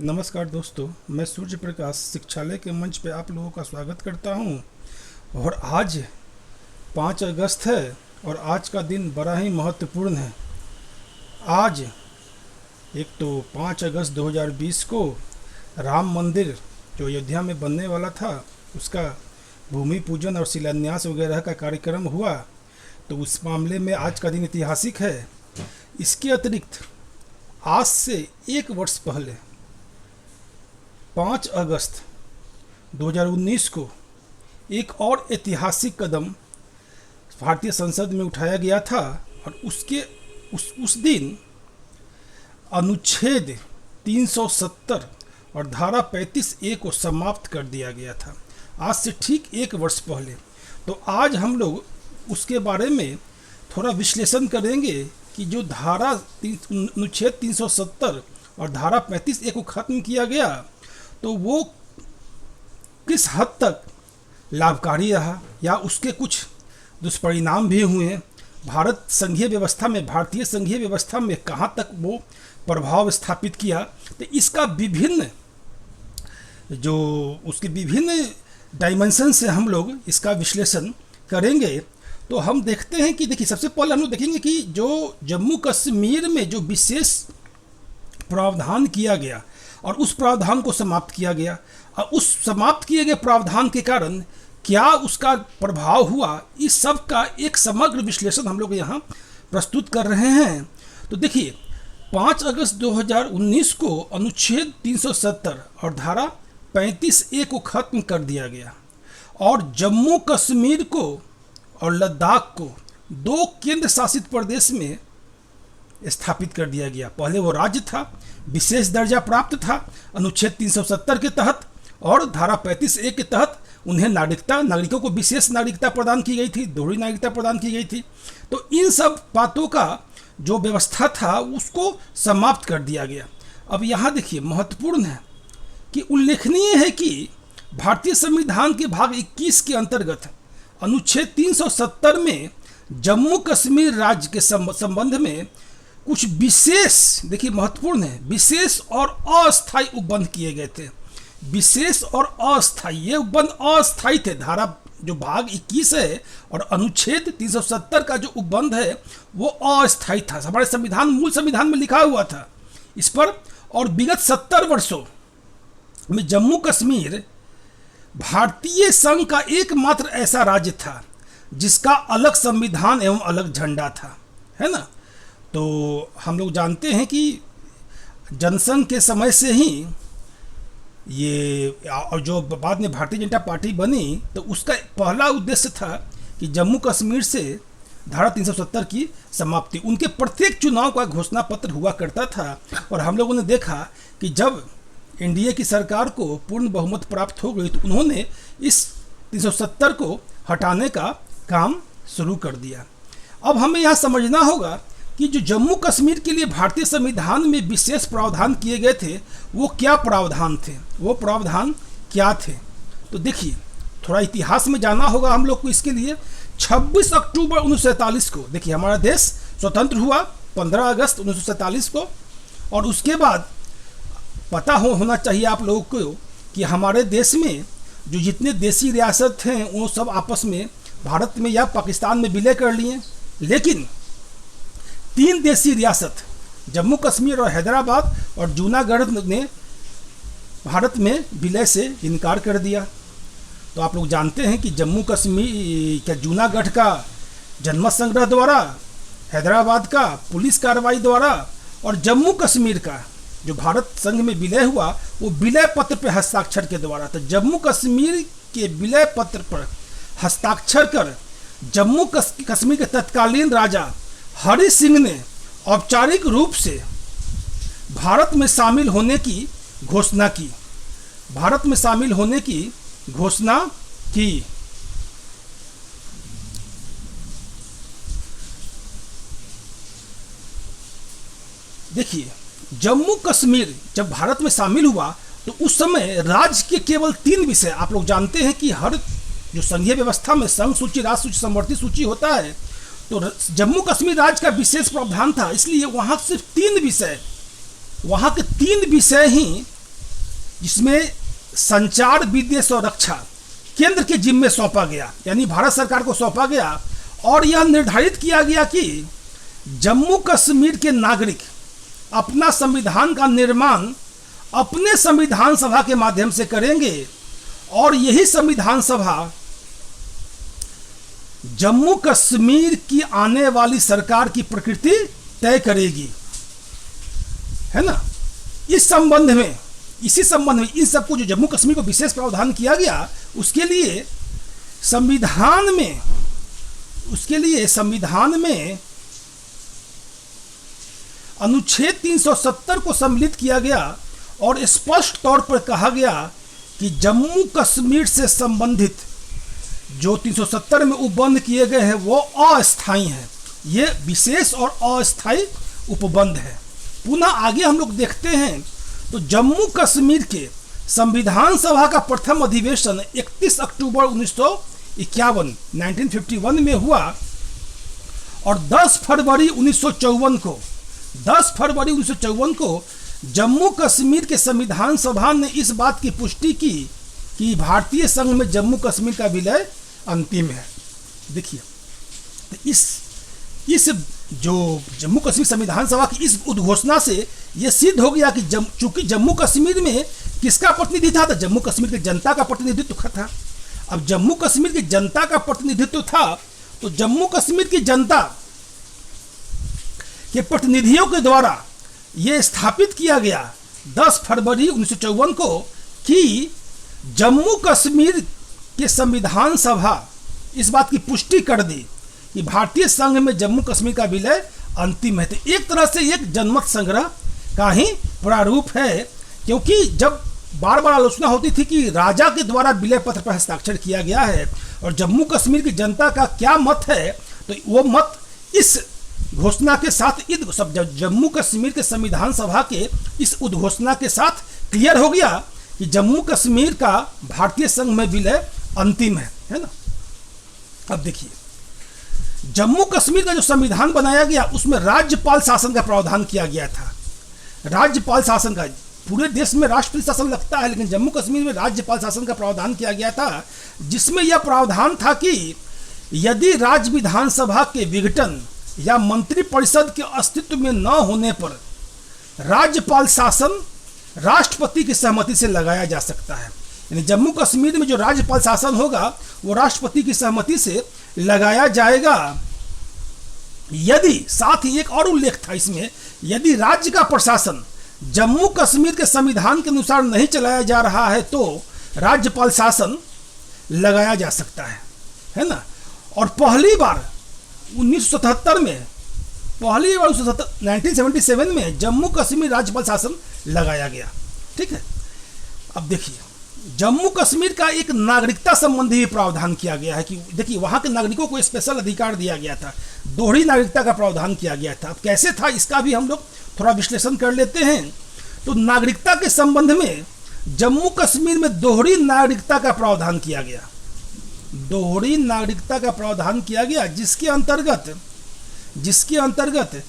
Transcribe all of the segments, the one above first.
नमस्कार दोस्तों, मैं सूर्य प्रकाश शिक्षालय के मंच पे आप लोगों का स्वागत करता हूं। और आज 5 अगस्त है और आज का दिन बड़ा ही महत्वपूर्ण है। आज एक तो 5 अगस्त 2020 को राम मंदिर जो अयोध्या में बनने वाला था उसका भूमि पूजन और शिलान्यास वगैरह का कार्यक्रम हुआ, तो उस मामले में आज का दिन ऐतिहासिक है। इसके अतिरिक्त आज से 1 वर्ष पहले 5 अगस्त 2019 को एक और ऐतिहासिक कदम भारतीय संसद में उठाया गया था और उस दिन अनुच्छेद 370 और धारा 35A को समाप्त कर दिया गया था। आज से ठीक 1 वर्ष पहले। तो आज हम लोग उसके बारे में थोड़ा विश्लेषण करेंगे कि जो अनुच्छेद 370 और धारा 35A को खत्म किया गया तो वो किस हद तक लाभकारी रहा या उसके कुछ दुष्परिणाम भी हुए। भारतीय संघीय व्यवस्था में कहाँ तक वो प्रभाव स्थापित किया, तो इसका उसके विभिन्न डायमेंशन से हम लोग इसका विश्लेषण करेंगे। तो हम देखते हैं कि देखिए, सबसे पहले हम लोग देखेंगे कि जो जम्मू कश्मीर में जो विशेष प्रावधान किया गया और उस प्रावधान को समाप्त किया गया और उस समाप्त किए गए प्रावधान के कारण क्या उसका प्रभाव हुआ, इस सब का एक समग्र विश्लेषण हम लोग यहाँ प्रस्तुत कर रहे हैं। तो देखिए, 5 अगस्त 2019 को अनुच्छेद 370 और धारा 35A को खत्म कर दिया गया और जम्मू कश्मीर को और लद्दाख को 2 केंद्र शासित प्रदेश में स्थापित कर दिया गया। पहले वो राज्य था, विशेष दर्जा प्राप्त था अनुच्छेद 370 के तहत, और धारा 35A के तहत उन्हें नागरिकों को विशेष नागरिकता प्रदान की गई थी, दोहरी नागरिकता प्रदान की गई थी। तो इन सब बातों का जो व्यवस्था था उसको समाप्त कर दिया गया। अब यहाँ देखिए, महत्वपूर्ण है कि उल्लेखनीय है कि भारतीय संविधान के भाग 21 के अंतर्गत अनुच्छेद 370 में जम्मू कश्मीर राज्य के संबंध में कुछ विशेष, देखिए महत्वपूर्ण है, विशेष और अस्थायी उपबंध किए गए थे। विशेष और अस्थायी, ये उपबंध अस्थायी थे। धारा जो भाग 21 है और अनुच्छेद 370 का जो उपबंध है वो अस्थायी था। हमारे मूल संविधान में लिखा हुआ था इस पर। और विगत 70 वर्षों में जम्मू कश्मीर भारतीय संघ का एकमात्र ऐसा राज्य था जिसका अलग संविधान एवं अलग झंडा था, है ना। तो हम लोग जानते हैं कि जनसंघ के समय से ही ये, और जो बाद में भारतीय जनता पार्टी बनी, तो उसका पहला उद्देश्य था कि जम्मू कश्मीर से धारा 370 की समाप्ति। उनके प्रत्येक चुनाव का घोषणा पत्र हुआ करता था और हम लोगों ने देखा कि जब एनडीए की सरकार को पूर्ण बहुमत प्राप्त हो गई तो उन्होंने इस 370 को हटाने का काम शुरू कर दिया। अब हमें यहाँ समझना होगा कि जो जम्मू कश्मीर के लिए भारतीय संविधान में विशेष प्रावधान किए गए थे वो क्या प्रावधान थे, वो प्रावधान क्या थे। तो देखिए, थोड़ा इतिहास में जाना होगा हम लोग को। इसके लिए 26 अक्टूबर 1947 को, देखिए हमारा देश स्वतंत्र हुआ 15 अगस्त 1947 को। और उसके बाद पता होना चाहिए आप लोगों को कि हमारे देश में जो जितने देसी रियासत हैं वो सब आपस में भारत में या पाकिस्तान में विलय कर लिए, लेकिन 3 देसी रियासत जम्मू कश्मीर और हैदराबाद और जूनागढ़ ने भारत में विलय से इनकार कर दिया। तो आप लोग जानते हैं कि जम्मू कश्मीर का जूनागढ़ का जनमत संग्रह द्वारा, हैदराबाद का पुलिस कार्रवाई द्वारा और जम्मू कश्मीर का जो भारत संघ में विलय हुआ वो विलय पत्र पर हस्ताक्षर के द्वारा। तो जम्मू कश्मीर के विलय पत्र पर हस्ताक्षर कर जम्मू कश्मीर के तत्कालीन राजा हरि सिंह ने औपचारिक रूप से भारत में शामिल होने की घोषणा की। भारत में शामिल होने की घोषणा की। देखिए, जम्मू कश्मीर जब भारत में शामिल हुआ तो उस समय राज्य के केवल 3 विषय, आप लोग जानते हैं कि हर जो संघीय व्यवस्था में संघ सूची, राज्य सूची, समवर्ती सूची होता है, तो जम्मू कश्मीर राज्य का विशेष प्रावधान था, इसलिए वहाँ सिर्फ 3 विषय, वहाँ के 3 विषय ही जिसमें संचार, विदेश और रक्षा केंद्र के जिम्मे सौंपा गया, यानी भारत सरकार को सौंपा गया। और यह निर्धारित किया गया कि जम्मू कश्मीर के नागरिक अपना संविधान का निर्माण अपने संविधान सभा के माध्यम से करेंगे और यही संविधान सभा जम्मू कश्मीर की आने वाली सरकार की प्रकृति तय करेगी, है ना। इसी संबंध में इन सबको जो जम्मू कश्मीर को विशेष प्रावधान किया गया, उसके लिए संविधान में अनुच्छेद 370 को सम्मिलित किया गया और स्पष्ट तौर पर कहा गया कि जम्मू कश्मीर से संबंधित जो 370 में उपबंध किए गए हैं वो अस्थायी हैं। ये विशेष और अस्थायी उपबंध है। पुनः आगे हम लोग देखते हैं तो जम्मू कश्मीर के संविधान सभा का प्रथम अधिवेशन 31 अक्टूबर 1951 में हुआ और 10 फरवरी 1954 को जम्मू कश्मीर के संविधान सभा ने इस बात की पुष्टि की कि भारतीय संघ में जम्मू कश्मीर का विलय अंतिम है। देखिए, इस जो जम्मू कश्मीर संविधान सभा की इस उद्घोषणा से यह सिद्ध हो गया कि चूंकि जम्मू कश्मीर में किसका प्रतिनिधित्व था, जम्मू कश्मीर की जनता का प्रतिनिधित्व था। अब जम्मू कश्मीर की जनता का प्रतिनिधित्व था तो जम्मू कश्मीर की जनता के प्रतिनिधियों के द्वारा यह स्थापित किया गया 10 फरवरी 1954 को कि जम्मू कश्मीर के संविधान सभा इस बात की पुष्टि कर दी कि भारतीय संघ में जम्मू कश्मीर का विलय अंतिम है। तो एक तरह से एक जनमत संग्रह का ही प्रारूप है, क्योंकि जब बार बार आलोचना होती थी कि राजा के द्वारा विलय पत्र पर हस्ताक्षर किया गया है और जम्मू कश्मीर की जनता का क्या मत है, तो वो मत इस घोषणा के साथ जम्मू कश्मीर के संविधान सभा के इस उद्घोषणा के साथ क्लियर हो गया कि जम्मू कश्मीर का भारतीय संघ में विलय अंतिम है ना। अब देखिए, जम्मू कश्मीर का जो संविधान बनाया गया उसमें राज्यपाल शासन का प्रावधान किया गया था। राज्यपाल शासन का, पूरे देश में राष्ट्रपति शासन लगता है, लेकिन जम्मू कश्मीर में राज्यपाल शासन का प्रावधान किया गया था, जिसमें यह प्रावधान था कि यदि राज्य विधानसभा के विघटन या मंत्रिपरिषद के अस्तित्व में न होने पर राज्यपाल शासन राष्ट्रपति की सहमति से लगाया जा सकता है। यानी जम्मू कश्मीर में जो राज्यपाल शासन होगा वो राष्ट्रपति की सहमति से लगाया जाएगा। यदि, साथ ही एक और उल्लेख था इसमें, यदि राज्य का प्रशासन जम्मू कश्मीर के संविधान के अनुसार नहीं चलाया जा रहा है तो राज्यपाल शासन लगाया जा सकता है ना। और पहली बार 1977 में जम्मू कश्मीर राज्यपाल शासन लगाया गया। ठीक है। अब देखिए, जम्मू कश्मीर का एक नागरिकता संबंधी भी प्रावधान किया गया है कि देखिए वहां के नागरिकों को स्पेशल अधिकार दिया गया था, दोहरी नागरिकता का प्रावधान किया गया था। अब कैसे था इसका भी हम लोग थोड़ा विश्लेषण कर लेते हैं। तो नागरिकता के संबंध में जम्मू कश्मीर में दोहरी नागरिकता का प्रावधान किया गया, दोहरी नागरिकता का प्रावधान किया गया, जिसके अंतर्गत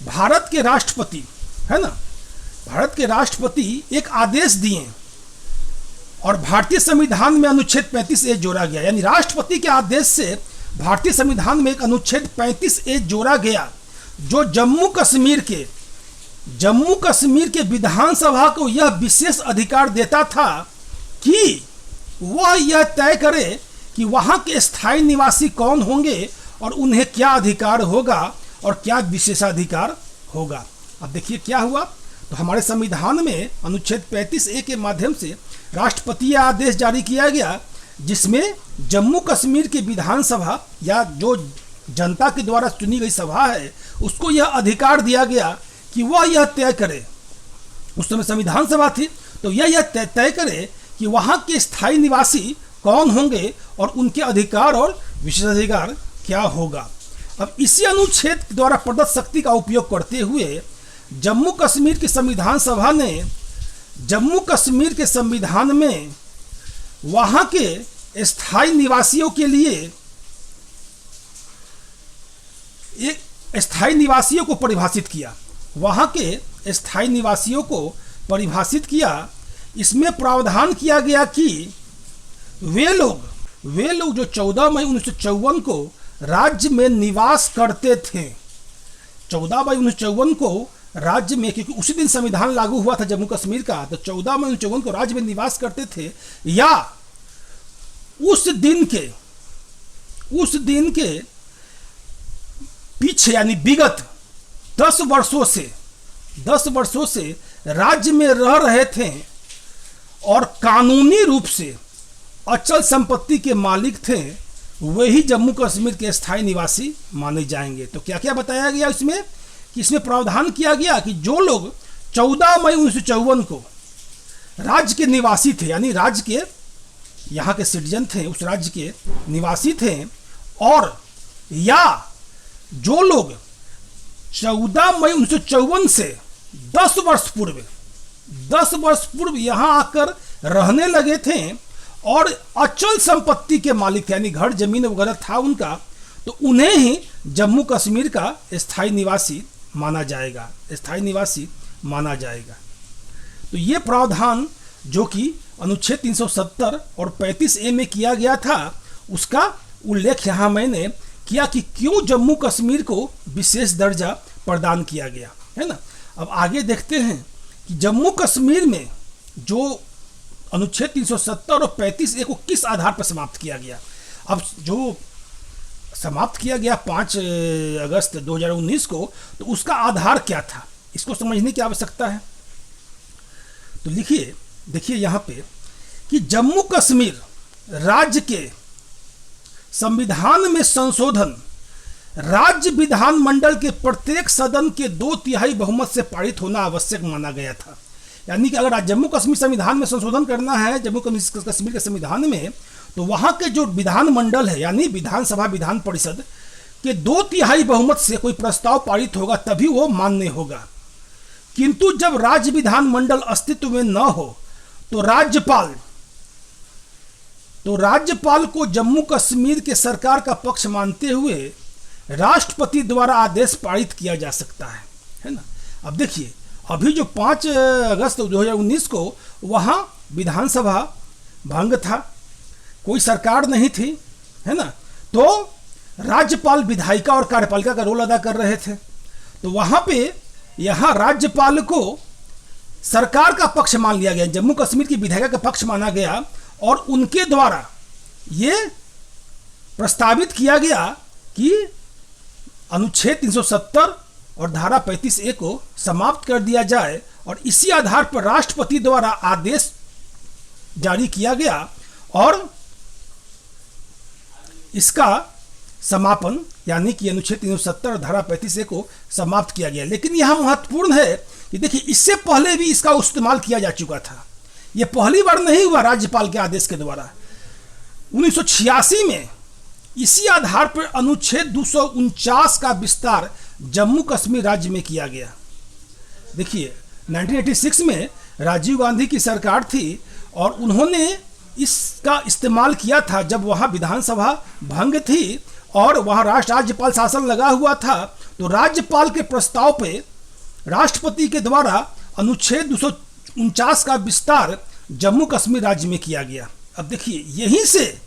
भारत के राष्ट्रपति, है ना, भारत के राष्ट्रपति एक आदेश दिए और भारतीय संविधान में अनुच्छेद 35A जोड़ा गया। यानी राष्ट्रपति के आदेश से भारतीय संविधान में एक अनुच्छेद 35A जोड़ा गया जो जम्मू कश्मीर के विधानसभा को यह विशेष अधिकार देता था कि वह यह तय करे कि वहां के स्थायी निवासी कौन होंगे और उन्हें क्या अधिकार होगा और क्या विशेषाधिकार होगा। अब देखिए क्या हुआ, तो हमारे संविधान में अनुच्छेद 35A के माध्यम से राष्ट्रपति आदेश जारी किया गया, जिसमें जम्मू कश्मीर की विधानसभा या जो जनता के द्वारा चुनी गई सभा है उसको यह अधिकार दिया गया कि वह यह तय करे, उस समय संविधान सभा थी, तो यह तय करे कि वहां के स्थायी निवासी कौन होंगे और उनके अधिकार और विशेषाधिकार क्या होगा। अब इसी अनुच्छेद द्वारा प्रदत्त शक्ति का उपयोग करते हुए जम्मू कश्मीर की संविधान सभा ने जम्मू कश्मीर के संविधान में वहां के स्थायी निवासियों के लिए एक स्थायी निवासियों को परिभाषित किया, वहां के स्थायी निवासियों को परिभाषित किया, इसमें प्रावधान किया गया कि वे लोग जो 14 मई 1954 को राज्य में निवास करते थे, 14 मई 1954 को राज्य में, क्योंकि उसी दिन संविधान लागू हुआ था जम्मू कश्मीर का, तो 14 मई 1954 को राज्य में निवास करते थे, या उस दिन के पीछे यानी विगत 10 वर्षों से राज्य में रह रहे थे और कानूनी रूप से अचल संपत्ति के मालिक थे, वही जम्मू कश्मीर के स्थायी निवासी माने जाएंगे। तो क्या क्या बताया गया इसमें कि इसमें प्रावधान किया गया कि जो लोग 14 मई 1954 को राज्य के निवासी थे, यानी राज्य के यहाँ के सिटीजन थे, उस राज्य के निवासी थे, और या जो लोग 14 मई 1954 से 10 वर्ष पूर्व यहाँ आकर रहने लगे थे और अचल संपत्ति के मालिक थे, यानी घर जमीन वगैरह था उनका, तो उन्हें ही जम्मू कश्मीर का स्थायी निवासी माना जाएगा। तो ये प्रावधान जो कि अनुच्छेद 370 और 35A में किया गया था, उसका उल्लेख यहाँ मैंने किया कि क्यों जम्मू कश्मीर को विशेष दर्जा प्रदान किया गया, है ना। अब आगे देखते हैं कि जम्मू कश्मीर में जो अनुच्छेद 370 और 35A को किस आधार पर समाप्त किया गया। अब जो समाप्त किया गया 5 अगस्त 2019 को, तो उसका आधार क्या था, इसको समझने की आवश्यकता है। तो देखिए यहाँ पे कि जम्मू कश्मीर राज्य के संविधान में संशोधन राज्य विधानमंडल के प्रत्येक सदन के 2/3 बहुमत से पारित होना आवश्यक माना गया था। यानी कि अगर जम्मू कश्मीर संविधान में संशोधन करना है जम्मू कश्मीर के संविधान में, तो वहाँ के जो विधानमंडल है यानी विधानसभा विधान परिषद के 2/3 बहुमत से कोई प्रस्ताव पारित होगा तभी वो मान्य होगा। किंतु जब राज्य विधानमंडल अस्तित्व में न हो तो राज्यपाल को जम्मू कश्मीर के सरकार का पक्ष मानते हुए राष्ट्रपति द्वारा आदेश पारित किया जा सकता है ना। अब देखिए, अभी जो 5 अगस्त 2019 को वहाँ विधानसभा भंग था, कोई सरकार नहीं थी, है ना, तो राज्यपाल विधायिका और कार्यपालिका का रोल अदा कर रहे थे। तो वहाँ पे यहाँ राज्यपाल को सरकार का पक्ष मान लिया गया, जम्मू कश्मीर की विधायिका का पक्ष माना गया और उनके द्वारा ये प्रस्तावित किया गया कि अनुच्छेद 370 और धारा 35A को समाप्त कर दिया जाए, और इसी आधार पर राष्ट्रपति द्वारा आदेश जारी किया गया और इसका समापन यानी कि अनुच्छेद 370 और धारा 35A को समाप्त किया गया। लेकिन यह महत्वपूर्ण है कि देखिए, इससे पहले भी इसका इस्तेमाल किया जा चुका था, यह पहली बार नहीं हुआ राज्यपाल के आदेश के द्वारा। 1986 में इसी आधार पर अनुच्छेद 249 का विस्तार जम्मू कश्मीर राज्य में किया गया। देखिए, 1986 में राजीव गांधी की सरकार थी और उन्होंने इसका इस्तेमाल किया था जब वहाँ विधानसभा भंग थी और वहाँ राज्यपाल शासन लगा हुआ था। तो राज्यपाल के प्रस्ताव पे राष्ट्रपति के द्वारा अनुच्छेद 249 का विस्तार जम्मू कश्मीर राज्य में किया गया। अब देखिए, यहीं से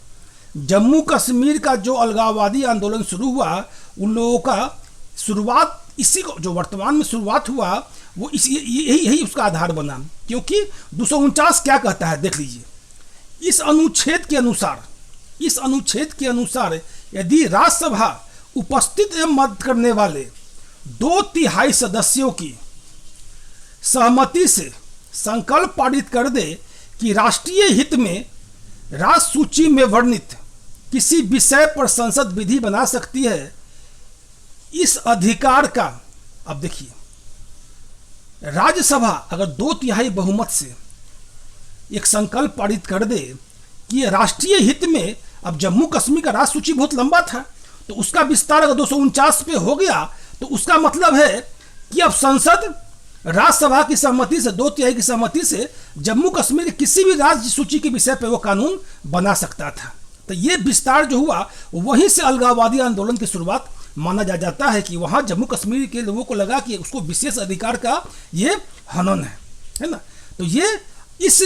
जम्मू कश्मीर का जो अलगाववादी आंदोलन शुरू हुआ, उन लोगों का शुरुआत इसी को जो वर्तमान में शुरुआत हुआ वो यही उसका आधार बना। क्योंकि 249 क्या कहता है, देख लीजिए, इस अनुच्छेद के अनुसार यदि राज्यसभा उपस्थित एवं मत करने वाले 2/3 सदस्यों की सहमति से संकल्प पारित कर दे कि राष्ट्रीय हित में राज्य सूची में वर्णित किसी विषय पर संसद विधि बना सकती है, इस अधिकार का, अब देखिए, राज्यसभा अगर 2/3 बहुमत से एक संकल्प पारित कर दे कि राष्ट्रीय हित में, अब जम्मू कश्मीर का राज्य सूची बहुत लंबा था तो उसका विस्तार अगर 249 पे हो गया तो उसका मतलब है कि अब संसद राज्यसभा की सहमति से 2/3 की सहमति से जम्मू कश्मीर के किसी भी राज्य सूची के विषय पर वो कानून बना सकता था। तो ये विस्तार जो हुआ वहीं से अलगाववादी आंदोलन की शुरुआत माना जाता है कि वहाँ जम्मू कश्मीर के लोगों को लगा कि उसको विशेष अधिकार का ये हनन है ना। तो ये इस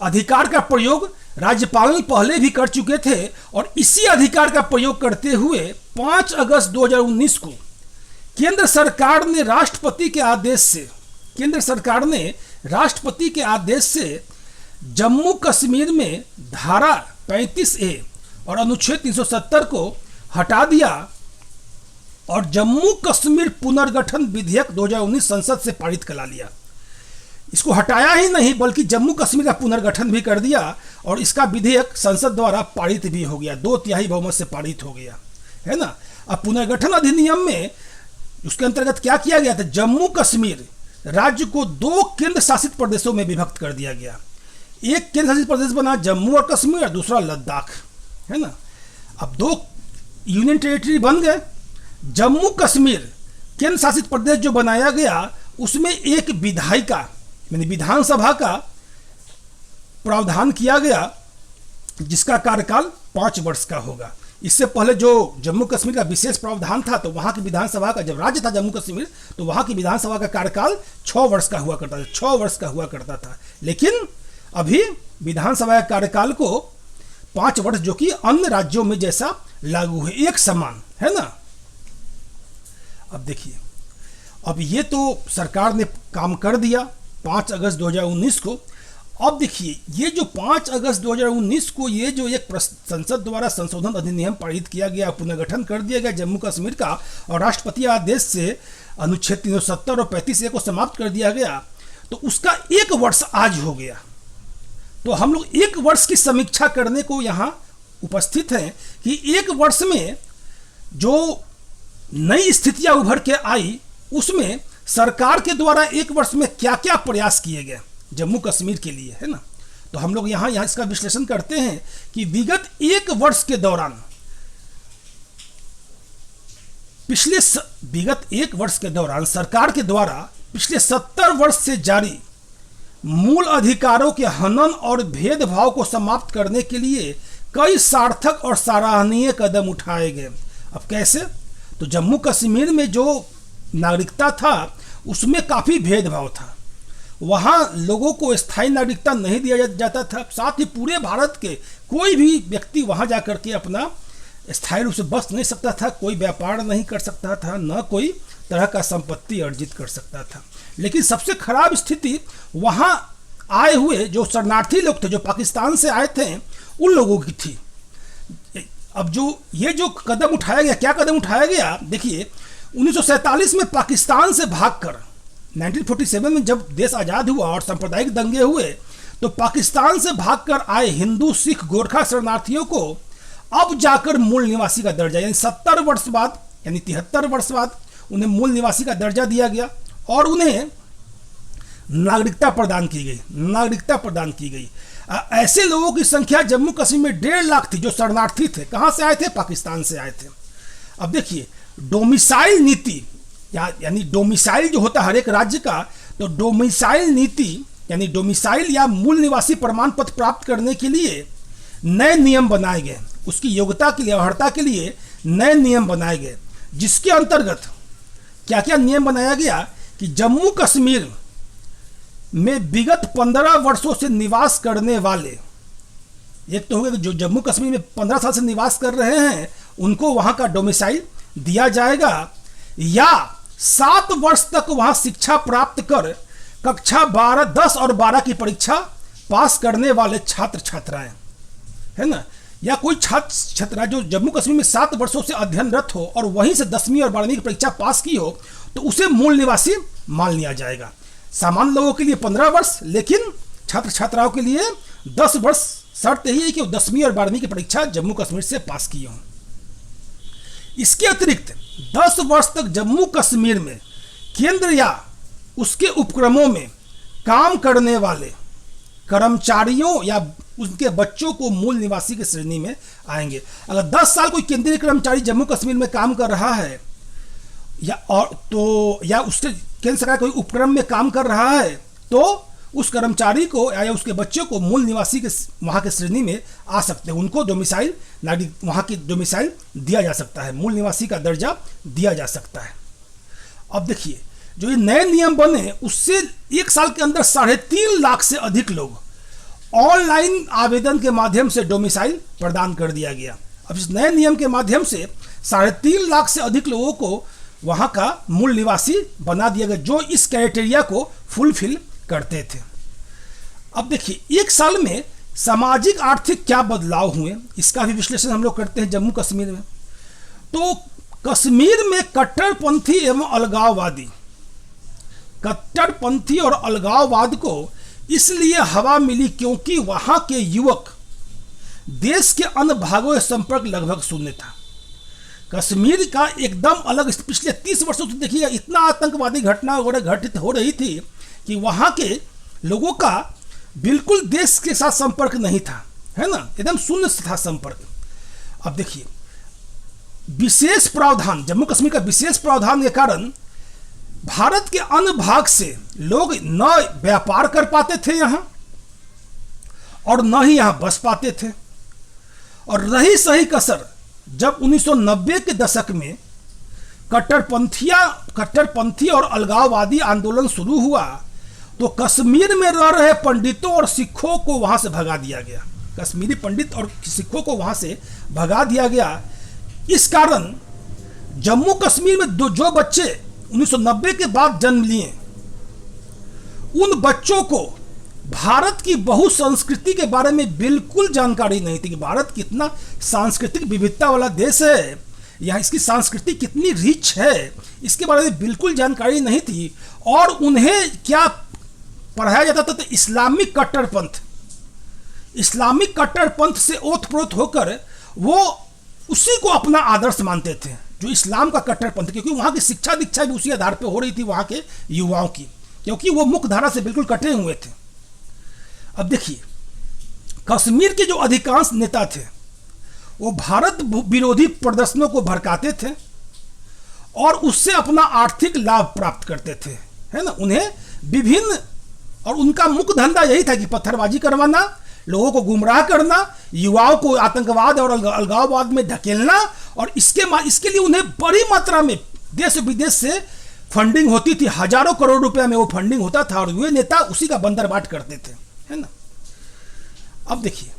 अधिकार का प्रयोग राज्यपाल पहले भी कर चुके थे और इसी अधिकार का प्रयोग करते हुए 5 अगस्त 2019 को केंद्र सरकार ने राष्ट्रपति के आदेश से जम्मू कश्मीर में धारा 35A और अनुच्छेद 370 को हटा दिया और जम्मू कश्मीर पुनर्गठन विधेयक 2019 संसद से पारित करा लिया। इसको हटाया ही नहीं बल्कि जम्मू कश्मीर का पुनर्गठन भी कर दिया और इसका विधेयक संसद द्वारा पारित भी हो गया, 2/3 बहुमत से पारित हो गया, है ना। अब पुनर्गठन अधिनियम में उसके अंतर्गत क्या किया गया था, जम्मू कश्मीर राज्य को 2 केंद्र शासित प्रदेशों में विभक्त कर दिया गया। एक केंद्र शासित प्रदेश बना जम्मू और कश्मीर और दूसरा लद्दाख, है ना। अब 2 यूनियन टेरिटरी बन गए। जम्मू कश्मीर केंद्र शासित प्रदेश जो बनाया गया उसमें एक विधायिका यानी विधानसभा का प्रावधान किया गया जिसका कार्यकाल 5 वर्ष का होगा। इससे पहले जो जम्मू कश्मीर का विशेष प्रावधान था तो वहां की विधानसभा का, जब राज्य था जम्मू कश्मीर तो वहां की विधानसभा का कार्यकाल 6 वर्ष का हुआ करता था। लेकिन अभी विधानसभा के कार्यकाल को 5 वर्ष जो कि अन्य राज्यों में जैसा लागू है, एक समान, है ना। अब देखिए, अब ये तो सरकार ने काम कर दिया 5 अगस्त 2019 को। अब देखिए, ये जो 5 अगस्त 2019 को ये जो एक संसद द्वारा संशोधन अधिनियम पारित किया गया, पुनर्गठन कर दिया गया जम्मू कश्मीर का और राष्ट्रपति आदेश से अनुच्छेद 370 और 35A को समाप्त कर दिया गया, तो उसका 1 वर्ष आज हो गया। तो हम लोग 1 वर्ष की समीक्षा करने को यहाँ उपस्थित हैं कि 1 वर्ष में जो नई स्थितियां उभर के आई उसमें सरकार के द्वारा 1 वर्ष में क्या क्या प्रयास किए गए जम्मू कश्मीर के लिए, है ना। तो हम लोग यहाँ इसका विश्लेषण करते हैं कि विगत 1 वर्ष के दौरान सरकार के द्वारा पिछले 70 वर्ष से जारी मूल अधिकारों के हनन और भेदभाव को समाप्त करने के लिए कई सार्थक और सराहनीय कदम उठाए गए। अब कैसे? तो जम्मू कश्मीर में जो नागरिकता था उसमें काफ़ी भेदभाव था। वहाँ लोगों को स्थायी नागरिकता नहीं दिया जाता था। साथ ही पूरे भारत के कोई भी व्यक्ति वहाँ जा कर के अपना स्थायी रूप से बस नहीं सकता था, कोई व्यापार नहीं कर सकता था, न कोई तरह का संपत्ति अर्जित कर सकता था। लेकिन सबसे खराब स्थिति वहाँ आए हुए जो शरणार्थी लोग थे, जो पाकिस्तान से आए थे, उन लोगों की थी। अब जो कदम उठाया गया, क्या कदम उठाया गया? देखिए, 1947 में पाकिस्तान से भागकर 1947 में जब देश आज़ाद हुआ और सांप्रदायिक दंगे हुए, तो पाकिस्तान से भागकर आए हिंदू, सिख, गोरखा शरणार्थियों को अब जाकर मूल निवासी का दर्जा, यानी 70 वर्ष बाद, यानी 73 वर्ष बाद उन्हें मूल निवासी का दर्जा दिया गया और उन्हें नागरिकता प्रदान की गई। ऐसे लोगों की संख्या जम्मू कश्मीर में 1.5 लाख थी जो शरणार्थी थे। कहाँ से आए थे? पाकिस्तान से आए थे। अब देखिए, डोमिसाइल नीति यानी डोमिसाइल जो होता है हर एक राज्य का, तो डोमिसाइल नीति यानी डोमिसाइल या मूल निवासी प्रमाण पत्र प्राप्त करने के लिए नए नियम बनाए गए। उसकी योग्यता के लिए, अर्हता के लिए नए नियम बनाए गए, जिसके अंतर्गत क्या क्या नियम बनाया गया कि जम्मू कश्मीर में विगत 15 वर्षों से निवास करने वाले, एक तो हो गया जो जम्मू कश्मीर में 15 साल से निवास कर रहे हैं उनको वहां का डोमिसाइल दिया जाएगा, या 7 वर्ष तक वहां शिक्षा प्राप्त कर कक्षा 12, 10 और 12 की परीक्षा पास करने वाले छात्र छात्राएं, है ना, या कोई छात्र छात्रा जो जम्मू कश्मीर में 7 वर्षों से अध्ययनरत हो और वहीं से 10वीं और 12वीं की परीक्षा पास की हो, तो उसे मूल निवासी मान लिया जाएगा। सामान्य लोगों के लिए 15 वर्ष, लेकिन छात्र छात्राओं के लिए 10 वर्ष। शर्त यही है कि वो 10वीं और 12वीं की परीक्षा जम्मू कश्मीर से पास किए हों। इसके अतिरिक्त 10 वर्ष तक जम्मू कश्मीर में केंद्र या उसके उपक्रमों में काम करने वाले कर्मचारियों या उनके बच्चों को मूल निवासी की श्रेणी में आएंगे। अगर 10 साल कोई केंद्रीय कर्मचारी जम्मू कश्मीर में काम कर रहा है या उसके केंद्र सरकार कोई उपक्रम में काम कर रहा है, तो उस कर्मचारी को या उसके बच्चों को मूल निवासी के वहाँ के श्रेणी में आ सकते हैं। उनको डोमिसाइल वहाँ की डोमिसाइल दिया जा सकता है, मूल निवासी का दर्जा दिया जा सकता है। अब देखिए, जो ये नए नियम बने उससे 1 साल के अंदर 3.5 लाख से अधिक लोग ऑनलाइन आवेदन के माध्यम से डोमिसाइल प्रदान कर दिया गया। अब इस नए नियम के माध्यम से 3.5 लाख से अधिक लोगों को वहां का मूल निवासी बना दिया गया जो इस क्राइटेरिया को फुलफिल करते थे। अब देखिए 1 साल में सामाजिक आर्थिक क्या बदलाव हुए इसका भी विश्लेषण हम लोग करते हैं जम्मू कश्मीर में। तो कश्मीर में कट्टरपंथी एवं अलगाववादी, कट्टरपंथी और अलगाववाद को इसलिए हवा मिली क्योंकि वहां के युवक देश के अन्य भागों से संपर्क लगभग शून्य था। कश्मीर का एकदम अलग, पिछले 30 वर्षों से देखिए इतना आतंकवादी घटना वगैरह घटित हो रही थी कि वहां के लोगों का बिल्कुल देश के साथ संपर्क नहीं था, है ना, एकदम शून्य था संपर्क। अब देखिए विशेष प्रावधान, जम्मू कश्मीर का विशेष प्रावधान के कारण भारत के अन्य भाग से लोग न व्यापार कर पाते थे यहां और न ही यहां बस पाते थे। और रही सही कसर जब 1990 के दशक में कट्टरपंथी और अलगाववादी आंदोलन शुरू हुआ तो कश्मीर में रह रहे पंडितों और सिखों को वहां से भगा दिया गया। कश्मीरी पंडित और सिखों को वहां से भगा दिया गया। इस कारण जम्मू कश्मीर में जो बच्चे 1990 के बाद जन्म लिए उन बच्चों को भारत की बहुसंस्कृति के बारे में बिल्कुल जानकारी नहीं थी कि भारत कितना सांस्कृतिक विविधता वाला देश है, यहाँ इसकी संस्कृति कितनी रिच है, इसके बारे में बिल्कुल जानकारी नहीं थी। और उन्हें क्या पढ़ाया जाता था तो इस्लामिक कट्टरपंथ, इस्लामिक कट्टरपंथ से ओतप्रोत होकर वो उसी को अपना आदर्श मानते थे जो इस्लाम का कट्टरपंथ, क्योंकि वहाँ की शिक्षा दीक्षा भी उसी आधार पर हो रही थी वहाँ के युवाओं की, क्योंकि वो मुख्य धारा से बिल्कुल कटे हुए थे। अब देखिए कश्मीर के जो अधिकांश नेता थे वो भारत विरोधी प्रदर्शनों को भड़काते थे और उससे अपना आर्थिक लाभ प्राप्त करते थे, है ना। उन्हें विभिन्न, और उनका मुख्य धंधा यही था कि पत्थरबाजी करवाना, लोगों को गुमराह करना, युवाओं को आतंकवाद और अलगाववाद में धकेलना, और इसके लिए उन्हें बड़ी मात्रा में देश विदेश से फंडिंग होती थी। हजारों करोड़ रुपया में वो फंडिंग होता था और वे नेता उसी का बंदरबाट करते थे, है ना। अब देखिए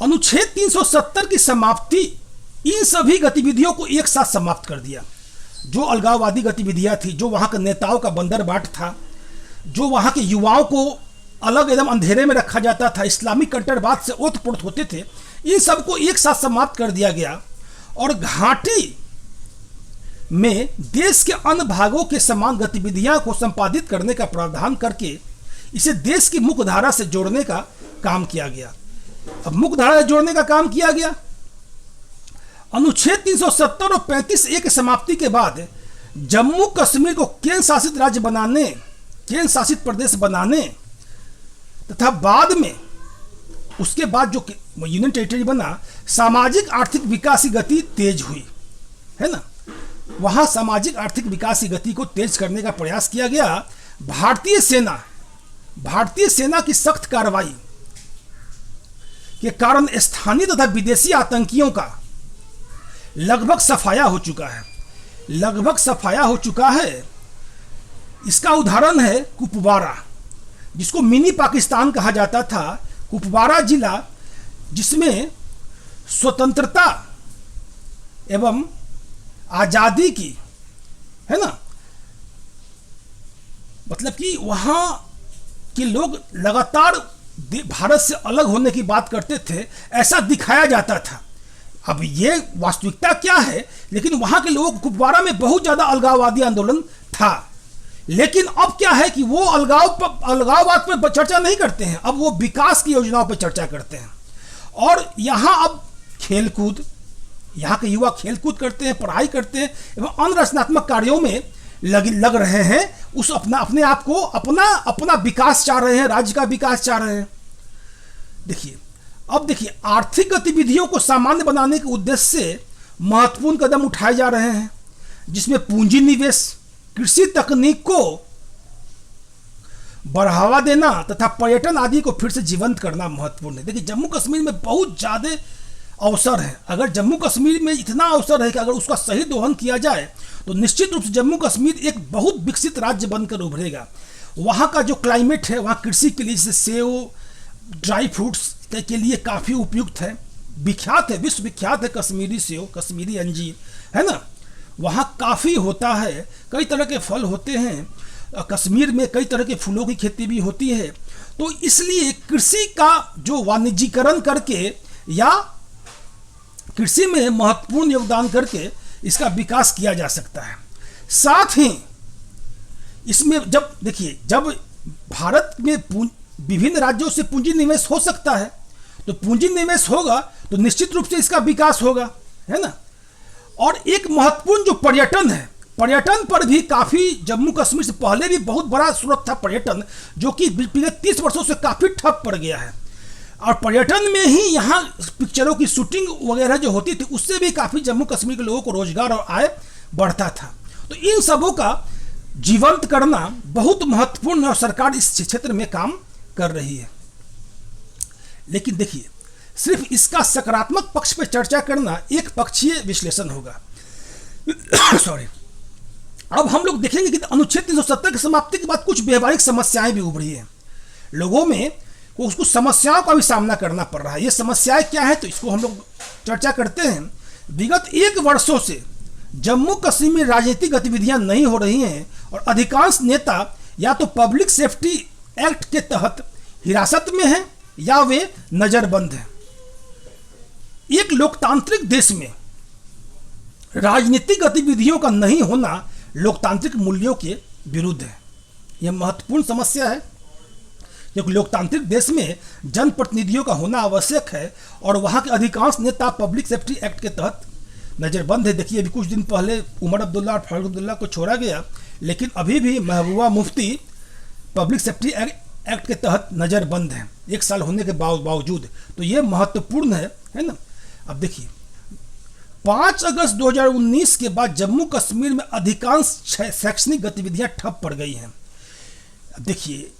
अनुच्छेद 370 की समाप्ति इन सभी गतिविधियों को एक साथ समाप्त कर दिया। जो अलगाववादी गतिविधियां थी, जो वहां के नेताओं का बंदरबाट था, जो वहां के युवाओं को अलग एकदम अंधेरे में रखा जाता था, इस्लामिक कट्टरवाद से ओतप्रोत होते थे, इन सबको एक साथ समाप्त कर दिया गया। और घाटी में देश के अन्य भागों के समान गतिविधियां को संपादित करने का प्रावधान करके इसे देश की मुख्य धारा से जोड़ने का काम किया गया। अब मुख्य धारा से जोड़ने का काम किया गया। अनुच्छेद 370 और 35A की समाप्ति के बाद जम्मू कश्मीर को केंद्र शासित राज्य बनाने, केंद्र शासित प्रदेश बनाने तथा बाद में उसके बाद जो यूनियन टेरिटरी बना, सामाजिक आर्थिक विकास की गति तेज हुई, है ना। वहां सामाजिक आर्थिक विकास की गति को तेज करने का प्रयास किया गया। भारतीय सेना की सख्त कार्रवाई के कारण स्थानीय तथा विदेशी आतंकियों का लगभग सफाया हो चुका है। इसका उदाहरण है कुपवारा, जिसको मिनी पाकिस्तान कहा जाता था। कुपवारा जिला जिसमें स्वतंत्रता एवं आजादी की, है ना, मतलब कि वहां के लोग लगातार भारत से अलग होने की बात करते थे, ऐसा दिखाया जाता था। अब ये वास्तविकता क्या है, लेकिन वहां के लोगों को कुपवारा में बहुत ज्यादा अलगाववादी आंदोलन था। लेकिन अब क्या है कि वो अलगाववाद पर चर्चा नहीं करते हैं, अब वो विकास की योजनाओं पर चर्चा करते हैं। और यहाँ अब खेलकूद, यहाँ के युवा खेलकूद करते हैं, पढ़ाई करते हैं एवं अन्य रचनात्मक कार्यों में लग रहे हैं। उस अपने आप को अपना विकास चाह रहे हैं, राज्य का विकास चाह रहे हैं। देखिए आर्थिक गतिविधियों को सामान्य बनाने के उद्देश्य से महत्वपूर्ण कदम उठाए जा रहे हैं, जिसमें पूंजी निवेश, कृषि तकनीक को बढ़ावा देना तथा पर्यटन आदि को फिर से जीवंत करना महत्वपूर्ण है। देखिए जम्मू कश्मीर में बहुत ज्यादा अवसर है। अगर जम्मू कश्मीर में इतना अवसर है कि अगर उसका सही दोहन किया जाए तो निश्चित रूप से जम्मू कश्मीर एक बहुत विकसित राज्य बनकर उभरेगा। वहाँ का जो क्लाइमेट है, वहाँ कृषि के लिए जैसे सेब, ड्राई फ्रूट्स के लिए काफ़ी उपयुक्त है, विख्यात है, विश्व विख्यात है कश्मीरी सेब, कश्मीरी अंजीर, है ना। वहाँ काफ़ी होता है, कई तरह के फल होते हैं। कश्मीर में कई तरह के फूलों की खेती भी होती है। तो इसलिए कृषि का जो वाणिज्यीकरण करके या कृषि में महत्वपूर्ण योगदान करके इसका विकास किया जा सकता है। साथ ही इसमें जब देखिए, जब भारत में विभिन्न राज्यों से पूंजी निवेश हो सकता है, तो पूंजी निवेश होगा तो निश्चित रूप से इसका विकास होगा, है ना। और एक महत्वपूर्ण जो पर्यटन है, पर्यटन पर भी काफ़ी जम्मू कश्मीर से पहले भी बहुत बड़ा स्रोत था पर्यटन, जो कि पिछले 30 वर्षों से काफ़ी ठप पड़ गया है। और पर्यटन में ही यहाँ पिक्चरों की शूटिंग वगैरह जो होती थी, उससे भी काफ़ी जम्मू कश्मीर के लोगों को रोजगार और आय बढ़ता था। तो इन सबों का जीवंत करना बहुत महत्वपूर्ण है और सरकार इस क्षेत्र में काम कर रही है। लेकिन देखिए, सिर्फ इसका सकारात्मक पक्ष पर चर्चा करना एक पक्षीय विश्लेषण होगा। सॉरी। अब हम लोग देखेंगे कि अनुच्छेद 370 की समाप्ति के बाद कुछ व्यवहारिक समस्याएं भी उभरी हैं। लोगों में कुछ समस्याओं का भी सामना करना पड़ रहा है। ये समस्याएं क्या है, तो इसको हम लोग चर्चा करते हैं। विगत 1 वर्षों से जम्मू कश्मीर में राजनीतिक गतिविधियां नहीं हो रही हैं और अधिकांश नेता या तो पब्लिक सेफ्टी एक्ट के तहत हिरासत में हैं या वे नजरबंद हैं। एक लोकतांत्रिक देश में राजनीतिक गतिविधियों का नहीं होना लोकतांत्रिक मूल्यों के विरुद्ध है। यह महत्वपूर्ण समस्या है, क्योंकि लोकतांत्रिक देश में जनप्रतिनिधियों का होना आवश्यक है और वहाँ के अधिकांश नेता पब्लिक सेफ्टी एक्ट के तहत नज़रबंद है। देखिए, अभी कुछ दिन पहले उमर अब्दुल्ला और फारूक अब्दुल्ला को छोड़ा गया, लेकिन अभी भी Mehbooba Mufti public safety act के तहत नज़रबंद है 1 साल होने के बावजूद। तो ये महत्वपूर्ण है ना। अब देखिए, 5 अगस्त 2019 के बाद जम्मू कश्मीर में अधिकांश शैक्षणिक गतिविधियां ठप पड़ गई हैं। देखिए,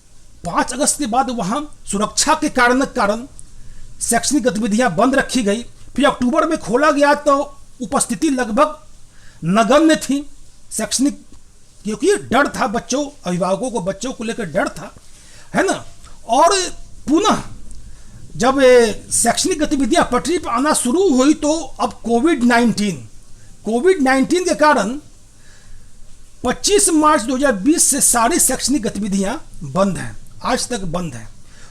5 अगस्त के बाद वहां सुरक्षा के कारण शैक्षणिक गतिविधियां बंद रखी गई। फिर अक्टूबर में खोला गया तो उपस्थिति लगभग नगण्य थी शैक्षणिक, क्योंकि डर था, बच्चों, अभिभावकों को बच्चों को लेकर डर था, है ना। और पुनः जब शैक्षणिक गतिविधियां पटरी पर आना शुरू हुई तो अब कोविड-19 के कारण 25 मार्च 2020 से सारी शैक्षणिक गतिविधियां बंद हैं, आज तक बंद हैं।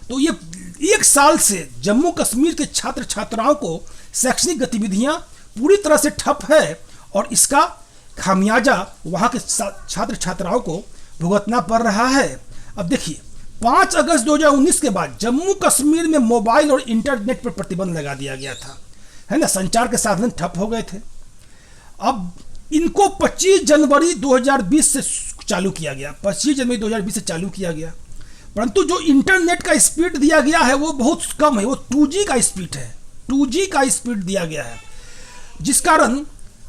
तो ये 1 साल से जम्मू कश्मीर के छात्र छात्राओं को शैक्षणिक गतिविधियां पूरी तरह से ठप है और इसका खामियाजा वहाँ के छात्र छात्राओं को भुगतना पड़ रहा है। अब देखिए, 5 अगस्त 2019 के बाद जम्मू कश्मीर में मोबाइल और इंटरनेट पर प्रतिबंध लगा दिया गया था, है ना। संचार के साधन ठप हो गए थे। अब इनको 25 जनवरी 2020 से चालू किया गया, 25 जनवरी 2020 से चालू किया गया, परंतु जो इंटरनेट का स्पीड दिया गया है वो बहुत कम है, वो 2G का स्पीड है, 2G का स्पीड दिया गया है, जिस कारण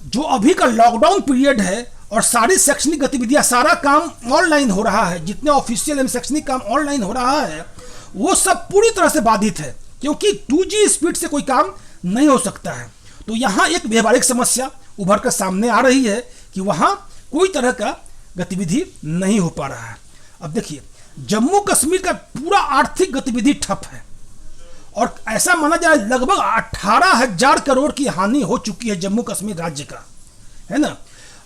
जो अभी का लॉकडाउन पीरियड है और सारी शैक्षणिक गतिविधियां, सारा काम ऑनलाइन हो रहा है, जितने ऑफिशियल एवं शैक्षणिक काम ऑनलाइन हो रहा है, वो सब पूरी तरह से बाधित है, क्योंकि 2G स्पीड से कोई काम नहीं हो सकता है। तो यहाँ एक व्यवहारिक समस्या उभर कर सामने आ रही है कि वहाँ कोई तरह का गतिविधि नहीं हो पा रहा है। अब देखिए, जम्मू कश्मीर का पूरा आर्थिक गतिविधि ठप है और ऐसा माना जाए लगभग 18,000 करोड़ की हानि हो चुकी है जम्मू कश्मीर राज्य का, है ना।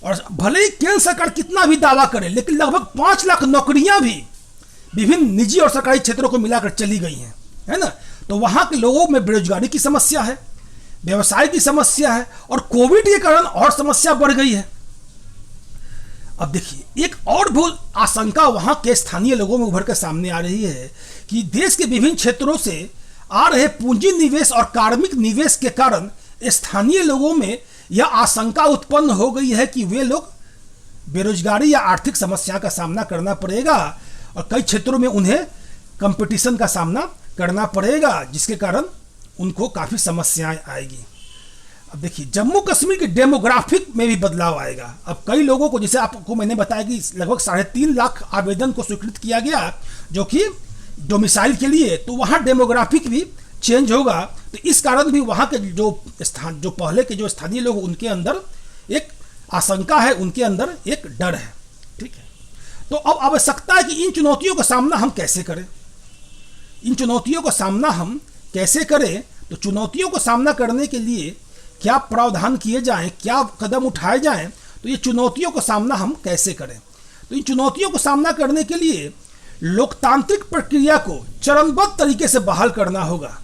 और भले ही केंद्र सरकार कितना भी दावा करे, लेकिन लगभग 5 लाख नौकरियां भी विभिन्न निजी और सरकारी क्षेत्रों को मिलाकर चली गई हैं, है ना। तो वहां के लोगों में बेरोजगारी की समस्या है, व्यवसाय की समस्या है और कोविड के कारण और समस्या बढ़ गई है। अब देखिए, एक और बहुत आशंका वहां के स्थानीय लोगों में उभर कर सामने आ रही है कि देश के विभिन्न क्षेत्रों से आ रहे पूंजी निवेश और कार्मिक निवेश के कारण स्थानीय लोगों में यह आशंका उत्पन्न हो गई है कि वे लोग बेरोजगारी या आर्थिक समस्या का सामना करना पड़ेगा और कई क्षेत्रों में उन्हें कंपटीशन का सामना करना पड़ेगा, जिसके कारण उनको काफ़ी समस्याएं आएगी। अब देखिए, जम्मू कश्मीर के डेमोग्राफिक में भी बदलाव आएगा। अब कई लोगों को, जैसे आपको मैंने बताया कि लगभग 3.5 लाख आवेदन को स्वीकृत किया गया जो कि डोमिसाइल के लिए, तो वहाँ डेमोग्राफिक भी चेंज होगा। तो इस कारण भी वहाँ के जो पहले के जो स्थानीय लोग, उनके अंदर एक आशंका है, उनके अंदर एक डर है। ठीक है, तो अब आवश्यकता है कि इन चुनौतियों का सामना हम कैसे करें। इन चुनौतियों का सामना हम कैसे करें, तो चुनौतियों का सामना करने के लिए क्या प्रावधान किए जाएं, क्या कदम उठाए जाएं, तो ये चुनौतियों का सामना हम कैसे करें। तो इन चुनौतियों का सामना करने के लिए लोकतांत्रिक प्रक्रिया को चरणबद्ध तरीके से बहाल करना होगा।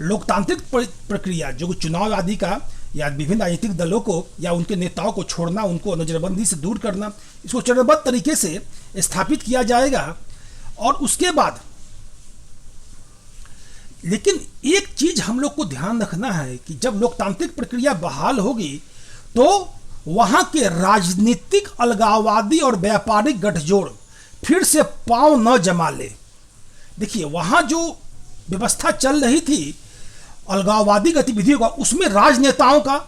लोकतांत्रिक प्रक्रिया जो चुनाव आदि का, या विभिन्न राजनीतिक दलों को या उनके नेताओं को छोड़ना, उनको नजरबंदी से दूर करना, इसको चरणबद्ध तरीके से स्थापित किया जाएगा। और उसके बाद लेकिन एक चीज हम लोग को ध्यान रखना है कि जब लोकतांत्रिक प्रक्रिया बहाल होगी तो वहां के राजनीतिक अलगाववादी और व्यापारिक गठजोड़ फिर से पांव न जमा ले। देखिए, वहां जो व्यवस्था चल रही थी अलगाववादी गतिविधियों का, उसमें राजनेताओं का,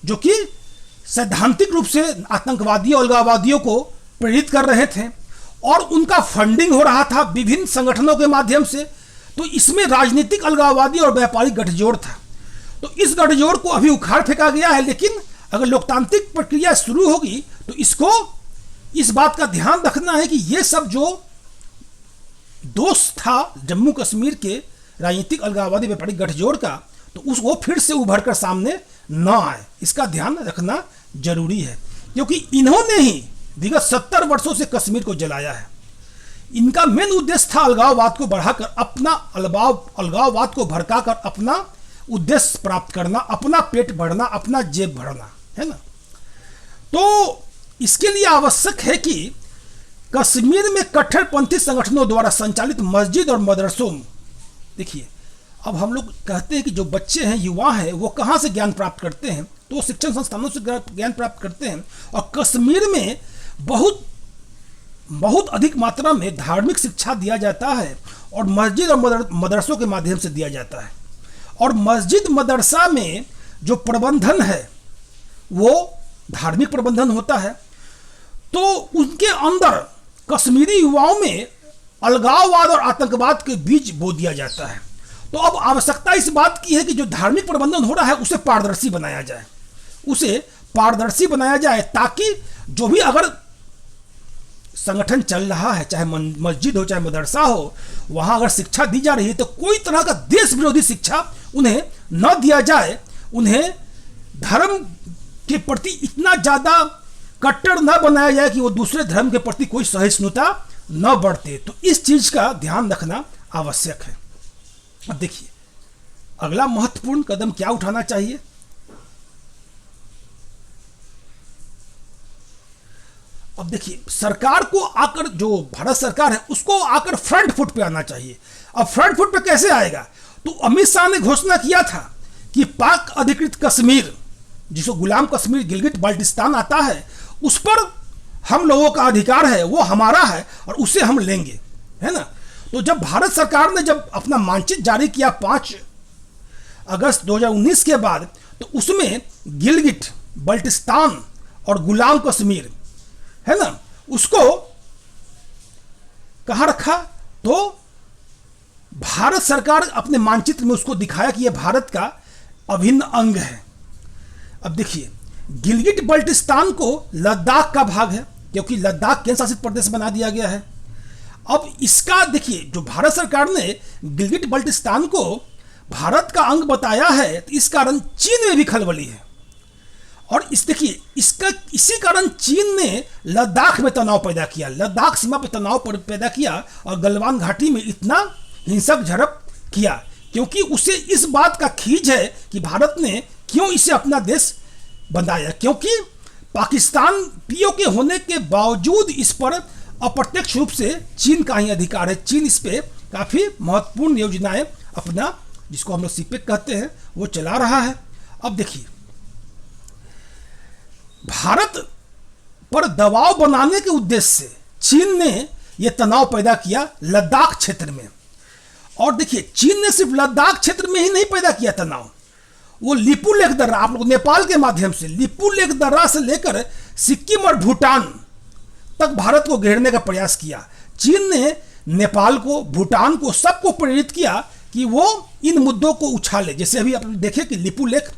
जो कि सैद्धांतिक रूप से आतंकवादियों अलगाववादियों को प्रेरित कर रहे थे और उनका फंडिंग हो रहा था विभिन्न संगठनों के माध्यम से, तो इसमें राजनीतिक अलगाववादी और व्यापारिक गठजोड़ था। तो इस गठजोड़ को अभी उखाड़ फेंका गया है, लेकिन अगर लोकतांत्रिक प्रक्रिया शुरू होगी तो इसको इस बात का ध्यान रखना है कि ये सब जो दोष था जम्मू कश्मीर के राजनीतिक अलगाववादी व्यापारिक गठजोड़ का, तो उसको फिर से उभर कर सामने न आए। इसका ध्यान रखना जरूरी है, क्योंकि इन्होंने ही विगत 70 वर्षों से कश्मीर को जलाया है। इनका मेन उद्देश्य था अलगाववाद को बढ़ाकर अपना अलगाववाद को भड़काकर अपना उद्देश्य प्राप्त करना, अपना पेट भरना, अपना जेब भरना, है ना। तो इसके लिए आवश्यक है कि कश्मीर में कट्टरपंथी संगठनों द्वारा संचालित मस्जिद और मदरसों, देखिए अब हम लोग कहते हैं कि जो बच्चे हैं, युवा हैं, वो कहाँ से ज्ञान प्राप्त करते हैं, तो शिक्षण संस्थानों से ज्ञान प्राप्त करते हैं। और कश्मीर में बहुत अधिक मात्रा में धार्मिक शिक्षा दिया जाता है और मस्जिद और मदरसों के माध्यम से दिया जाता है। और मस्जिद मदरसा में जो प्रबंधन है वो धार्मिक प्रबंधन होता है, तो उनके अंदर कश्मीरी युवाओं में अलगाववाद और आतंकवाद के बीज बो दिया जाता है। तो अब आवश्यकता इस बात की है कि जो धार्मिक प्रबंधन हो रहा है उसे पारदर्शी बनाया जाए, उसे पारदर्शी बनाया जाए, ताकि जो भी अगर संगठन चल रहा है, चाहे मस्जिद हो चाहे मदरसा हो, वहां अगर शिक्षा दी जा रही है तो कोई तरह का देश विरोधी शिक्षा उन्हें न दिया जाए, उन्हें धर्म के प्रति इतना ज्यादा कट्टर न बनाया जाए कि वो दूसरे धर्म के प्रति कोई सहिष्णुता न बढ़ते। तो इस चीज का ध्यान रखना आवश्यक है। अब देखिए अगला महत्वपूर्ण कदम क्या उठाना चाहिए। अब देखिए सरकार को आकर, जो भारत सरकार है उसको आकर फ्रंट फुट पे आना चाहिए। अब फ्रंट फुट पे कैसे आएगा, तो अमित शाह ने घोषणा किया था कि पाक अधिकृत कश्मीर, जिसको गुलाम कश्मीर गिलगिट बाल्टिस्तान आता है, उस पर हम लोगों का अधिकार है, वो हमारा है और उसे हम लेंगे, है ना। तो जब भारत सरकार ने जब अपना मानचित्र जारी किया 5 अगस्त 2019 के बाद, तो उसमें गिलगिट बाल्टिस्तान और गुलाम कश्मीर, है ना, उसको कहाँ रखा, तो भारत सरकार अपने मानचित्र में उसको दिखाया कि यह भारत का अभिन्न अंग है। अब देखिए गिलगिट बाल्टिस्तान को लद्दाख का भाग है, क्योंकि लद्दाख केंद्र शासित प्रदेश बना दिया गया है। अब इसका देखिए जो भारत सरकार ने गिलगिट बाल्टिस्तान को भारत का अंग बताया है, तो इस कारण चीन में भी खलबली है। और देखिए इसी कारण चीन ने लद्दाख में तनाव पैदा किया, लद्दाख सीमा पर तनाव पैदा किया और गलवान घाटी में इतना हिंसक झड़प किया, क्योंकि उसे इस बात का खींच है कि भारत ने क्यों इसे अपना देश बनाया, क्योंकि पाकिस्तान पीओके होने के बावजूद इस पर अप्रत्यक्ष रूप से चीन का ही अधिकार है। चीन इस पे काफी महत्वपूर्ण योजनाएं अपना, जिसको हम लोग सीपेक कहते हैं, वो चला रहा है। अब देखिए भारत पर दबाव बनाने के उद्देश्य से चीन ने यह तनाव पैदा किया लद्दाख क्षेत्र में। और देखिए चीन ने सिर्फ लद्दाख क्षेत्र में ही नहीं पैदा किया तनाव, वो लिपू लेख दर्रा, आप लोग नेपाल के माध्यम से लिपू लेख दर्रा से लेकर सिक्किम और भूटान तक भारत को घेरने का प्रयास किया। चीन ने नेपाल को, भूटान को, सबको प्रेरित किया कि वो इन मुद्दों को उछाले। जैसे अभी आप देखें कि लिपुलेख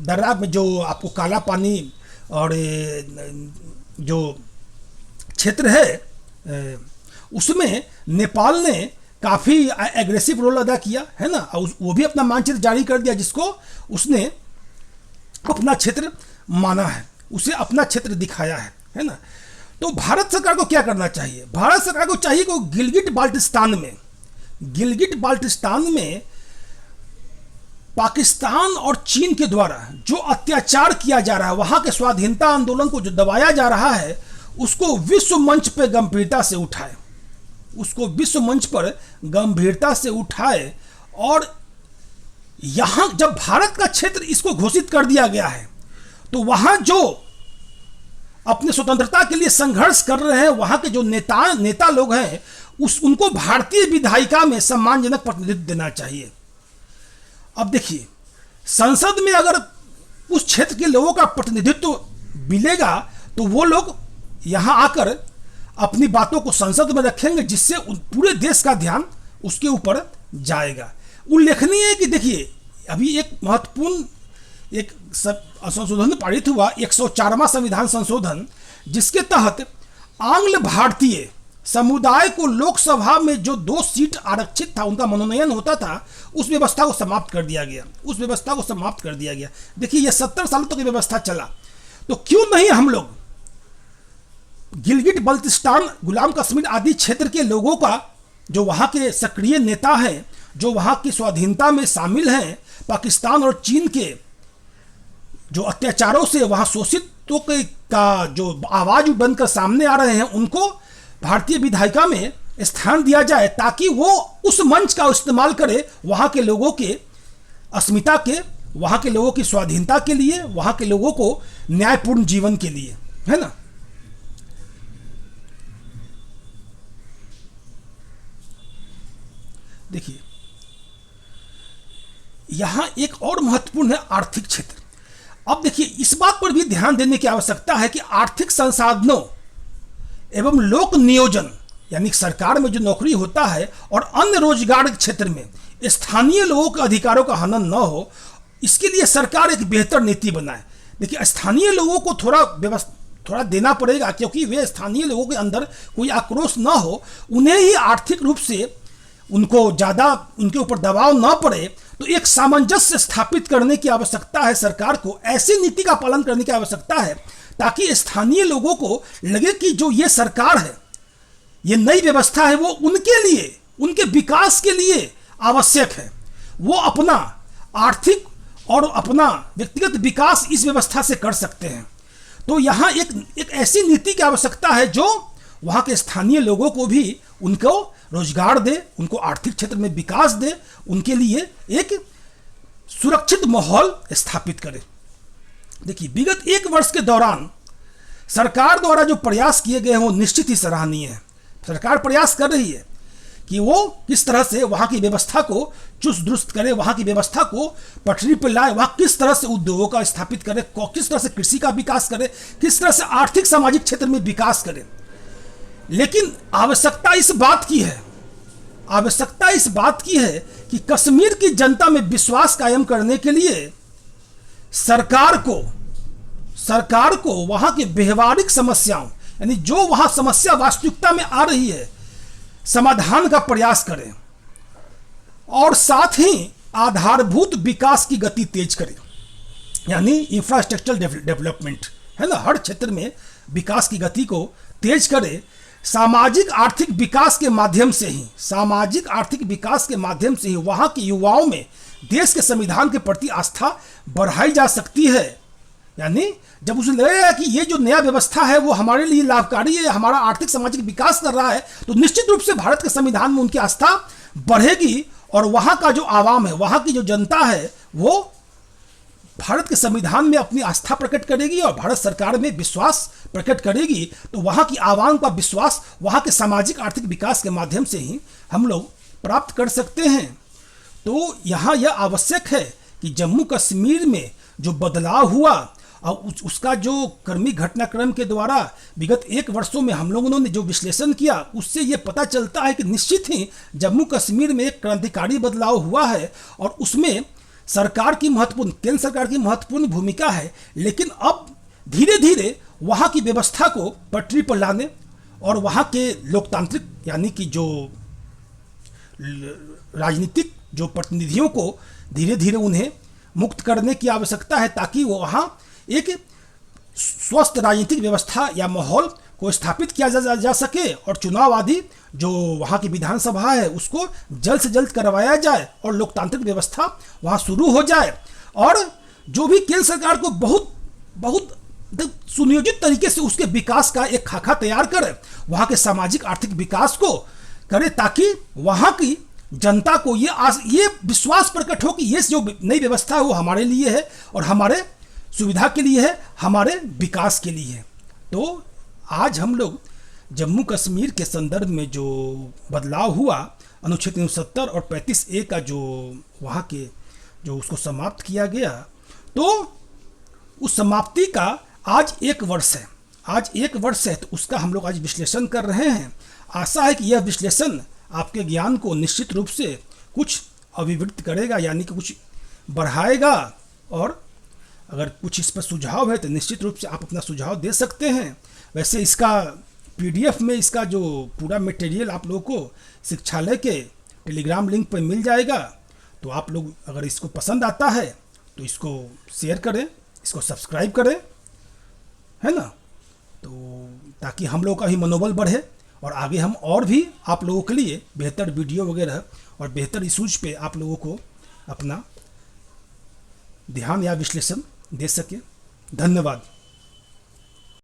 दर्रा में जो आपको काला पानी और जो क्षेत्र है उसमें नेपाल ने काफ़ी एग्रेसिव रोल अदा किया है ना, और वो भी अपना मानचित्र जारी कर दिया जिसको उसने अपना क्षेत्र माना है, उसे अपना क्षेत्र दिखाया है ना। तो भारत सरकार को क्या करना चाहिए? भारत सरकार को चाहिए कि गिलगिट बाल्टिस्तान में पाकिस्तान और चीन के द्वारा जो अत्याचार किया जा रहा है, वहां के स्वाधीनता आंदोलन को जो दबाया जा रहा है, उसको विश्व मंच पर गंभीरता से उठाए। और यहां जब भारत का क्षेत्र इसको घोषित कर दिया गया है, तो वहां जो अपने स्वतंत्रता के लिए संघर्ष कर रहे हैं, वहां के जो नेता लोग हैं, उनको भारतीय विधायिका में सम्मानजनक प्रतिनिधित्व देना चाहिए। अब देखिए, संसद में अगर उस क्षेत्र के लोगों का प्रतिनिधित्व मिलेगा तो वो लोग यहां आकर अपनी बातों को संसद में रखेंगे, जिससे पूरे देश का ध्यान उसके ऊपर जाएगा। उल्लेखनीय है कि देखिए, अभी एक महत्वपूर्ण एक संशोधन पारित हुआ, 104वां संविधान संशोधन, जिसके तहत आंग्ल भारतीय समुदाय को लोकसभा में जो 2 सीट आरक्षित था, उनका मनोनयन होता था, उस व्यवस्था को समाप्त कर दिया गया। देखिए, यह 70 सालों तक ये व्यवस्था चला। तो क्यों नहीं हम लोग गिलगिट बल्तिस्तान, गुलाम कश्मीर आदि क्षेत्र के लोगों का, जो वहां के सक्रिय नेता हैं, जो वहां की स्वाधीनता में शामिल हैं, पाकिस्तान और चीन के जो अत्याचारों से वहां शोषितों का जो आवाज बनकर सामने आ रहे हैं, उनको भारतीय विधायिका में स्थान दिया जाए, ताकि वो उस मंच का इस्तेमाल करे वहां के लोगों के अस्मिता के, वहां के लोगों की स्वाधीनता के लिए, वहां के लोगों को न्यायपूर्ण जीवन के लिए, है ना। देखिए, यहां एक और महत्वपूर्ण है आर्थिक क्षेत्र। अब देखिए, इस बात पर भी ध्यान देने की आवश्यकता है कि आर्थिक संसाधनों एवं लोक नियोजन, यानी सरकार में जो नौकरी होता है और अन्य रोजगार के क्षेत्र में स्थानीय लोगों के अधिकारों का हनन न हो, इसके लिए सरकार एक बेहतर नीति बनाए। देखिए, स्थानीय लोगों को थोड़ा देना पड़ेगा, क्योंकि वे स्थानीय लोगों के अंदर कोई आक्रोश न हो, उन्हें ही आर्थिक रूप से उनको ज़्यादा उनके ऊपर दबाव न पड़े। तो एक सामंजस्य स्थापित करने की आवश्यकता है सरकार को, ऐसी नीति का पालन करने की आवश्यकता है, ताकि स्थानीय लोगों को लगे कि जो ये सरकार है, ये नई व्यवस्था है, वो उनके लिए, उनके विकास के लिए आवश्यक है। वो अपना आर्थिक और अपना व्यक्तिगत विकास इस व्यवस्था से कर सकते हैं। तो यहाँ एक ऐसी नीति की आवश्यकता है जो वहाँ के स्थानीय लोगों को भी उनको रोजगार दे, उनको आर्थिक क्षेत्र में विकास दे, उनके लिए एक सुरक्षित माहौल स्थापित करे। देखिए, विगत 1 वर्ष के दौरान सरकार द्वारा जो प्रयास किए गए हैं वो निश्चित ही सराहनीय है। सरकार प्रयास कर रही है कि वो किस तरह से वहाँ की व्यवस्था को चुस्त दुरुस्त करे, वहाँ की व्यवस्था को पटरी पर लाए, वहाँ किस तरह से उद्योगों का स्थापित करे, किस तरह से कृषि का विकास करे, किस तरह से आर्थिक सामाजिक क्षेत्र में विकास करे। लेकिन आवश्यकता इस बात की है कि कश्मीर की जनता में विश्वास कायम करने के लिए सरकार को वहां के व्यवहारिक समस्याओं, यानी जो वहां समस्या वास्तविकता में आ रही है, समाधान का प्रयास करें, और साथ ही आधारभूत विकास की गति तेज करें, यानी इंफ्रास्ट्रक्चर डेवलपमेंट, है ना, हर क्षेत्र में विकास की गति को तेज करे। सामाजिक आर्थिक विकास के माध्यम से ही वहाँ के युवाओं में देश के संविधान के प्रति आस्था बढ़ाई जा सकती है। यानी जब उसे लगेगा कि ये जो नया व्यवस्था है वो हमारे लिए लाभकारी है, हमारा आर्थिक सामाजिक विकास कर रहा है, तो निश्चित रूप से भारत के संविधान में उनकी आस्था बढ़ेगी, और वहाँ का जो आवाम है, वहाँ की जो जनता है, वो भारत के संविधान में अपनी आस्था प्रकट करेगी और भारत सरकार में विश्वास प्रकट करेगी। तो वहाँ की आवाम का विश्वास वहाँ के सामाजिक आर्थिक विकास के माध्यम से ही हम लोग प्राप्त कर सकते हैं। तो यहाँ यह आवश्यक है कि जम्मू कश्मीर में जो बदलाव हुआ और उसका जो कर्मिक घटनाक्रम के द्वारा विगत 1 वर्षों में हम लोगों ने जो विश्लेषण किया, उससे ये पता चलता है कि निश्चित ही जम्मू कश्मीर में एक क्रांतिकारी बदलाव हुआ है और उसमें सरकार की महत्वपूर्ण, केंद्र सरकार की महत्वपूर्ण भूमिका है। लेकिन अब धीरे धीरे वहाँ की व्यवस्था को पटरी पर लाने और वहाँ के लोकतांत्रिक यानी कि जो राजनीतिक जो प्रतिनिधियों को धीरे धीरे उन्हें मुक्त करने की आवश्यकता है, ताकि वो वहाँ एक स्वस्थ राजनीतिक व्यवस्था या माहौल को स्थापित किया जा सके और चुनाव आदि जो वहाँ की विधानसभा है उसको जल्द से जल्द करवाया जाए और लोकतांत्रिक व्यवस्था वहाँ शुरू हो जाए। और जो भी केंद्र सरकार को बहुत सुनियोजित तरीके से उसके विकास का एक खाका तैयार करे, वहाँ के सामाजिक आर्थिक विकास को करे, ताकि वहाँ की जनता को ये विश्वास प्रकट हो कि ये जो नई व्यवस्था है वो हमारे लिए है और हमारे सुविधा के लिए है, हमारे विकास के लिए है। तो आज हम लोग जम्मू कश्मीर के संदर्भ में जो बदलाव हुआ, अनुच्छेद 370 और 35A का जो वहाँ के जो उसको समाप्त किया गया, तो उस समाप्ति का आज 1 वर्ष है। आज 1 वर्ष है, तो उसका हम लोग आज विश्लेषण कर रहे हैं। आशा है कि यह विश्लेषण आपके ज्ञान को निश्चित रूप से कुछ अभिवृद्ध करेगा, यानी कि कुछ बढ़ाएगा। और अगर कुछ इस पर सुझाव है तो निश्चित रूप से आप अपना सुझाव दे सकते हैं। वैसे इसका PDF में इसका जो पूरा मटेरियल आप लोगों को शिक्षालय के टेलीग्राम लिंक पर मिल जाएगा। तो आप लोग अगर इसको पसंद आता है तो इसको शेयर करें, इसको सब्सक्राइब करें, है ना, तो ताकि हम लोगों का भी मनोबल बढ़े और आगे हम और भी आप लोगों के लिए बेहतर वीडियो वगैरह और बेहतर इशूज पे आप लोगों को अपना ध्यान या विश्लेषण दे सके। धन्यवाद।